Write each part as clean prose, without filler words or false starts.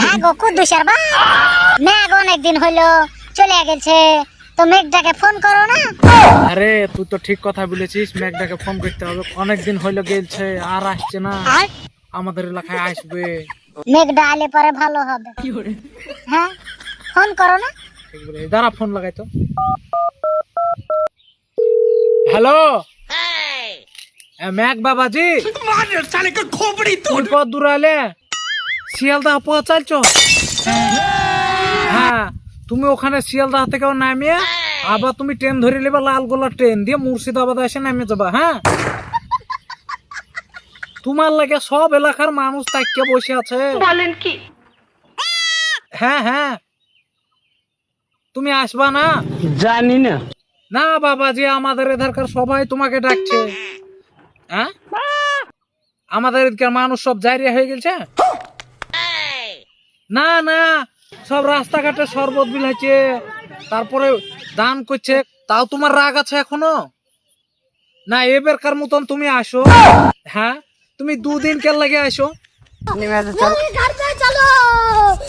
হ্যাঁ গো কুদ্দুসের বাপ, মেঘ অনেকদিন হইলো চলে গেছে, তো মেঘটাকে ফোন করো না। আরে তুই তো ঠিক কথা বলেছিস, মেঘটাকে ফোন করতে হবে, অনেকদিন হইলো গেলছে আর আসছে না, আমাদের এলাকায় আসবে। মেঘটা আলে পরে ভালো হবে। হ্যাঁ ফোন করো না। ঠিক বলেছিস, দাঁড়া ফোন লাগাই তো। হ্যালো মেঘ বাবাজি, তুই কত দূর আলে? শিয়ালদা পৌঁছাচ্ছ? হ্যাঁ তুমি ওখানে শিয়ালদা থেকে নামিয়ে আবার তুমি ট্রেন ধরে নেবে, লালগোলা ট্রেন দিয়ে মুর্শিদাবাদ এসে নামে যাবা। হ্যাঁ তোমার লাগে সব এলাকার মানুষ তাকিয়ে বসে আছে। বলেন কি? হ্যাঁ হ্যাঁ তুমি আসবা না? জানি না। না বাবাজি, আমাদের এধারকার সবাই তোমাকে ডাকছে। হ্যাঁ আমাদের এদিকের মানুষ সব জারিয়া হয়ে গেছে। না না, সব রাস্তাঘাটে শরবত বিলাইছে, তারপরে দান করছে। তাও তোমার রাগ আছে এখনো? না এবারকার মতন তুমি আসো। হ্যাঁ তুমি দুদিন কেন লাগে আসো।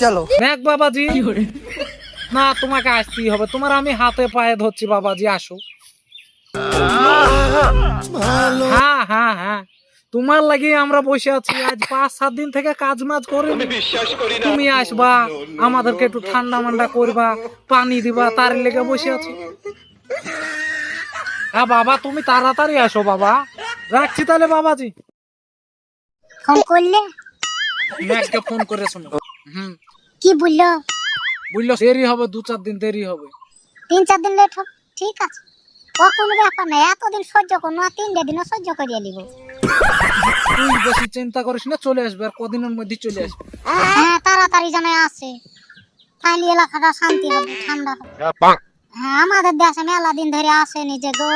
চলো দেখ বাবাজি, না তোমাকে আসতেই হবে, তোমার আমি হাতে পায়ে ধরছি বাবাজি, আসো। হ্যাঁ হ্যাঁ হ্যাঁ তোমার লাগি আমরা বসে আছি, আজ 5-7 দিন থেকে কাজ মাজ করি। তুমি আসবা, আমাদেরকে একটু ঠান্ডা মান্ডা করবা, পানি দিবা, তার লেগে বসে আছি। হ্যাঁ বাবা তুমি তাড়াতাড়ি আসো বাবা, রাখছি তাহলে বাবাজি। ফোন করলে মেঘকে ফোন করে শোনো। কি বললো? বুঝলো দেরি হবে, 2-4 দিন দেরি হবে। 3-4 দিন লেট হোক, ঠিক আছে, ও কোনো ব্যাপার নাই, এতদিন সহ্য করো না, 3 দিনও সহ্য করিয়ে নিব। তুই বেশি চিন্তা করিস না, চলে আসবে, আর কদিনের মধ্যে চলে আসবে। হ্যাঁ তাড়াতাড়ি যেন আসে, তাহলে এলাকাটা শান্তি হবে, ঠান্ডা হবে। হ্যাঁ আমাদের দেশে মেলা দিন ধরে আসেনি যে গো।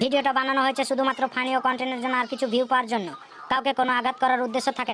ভিডিওটা বানানো হয়েছে শুধুমাত্র ফানি ও কন্টেন্টের জন্য, আর কিছু ভিউ পাওয়ার জন্য। কাউকে কোনো আঘাত করার উদ্দেশ্য থাকে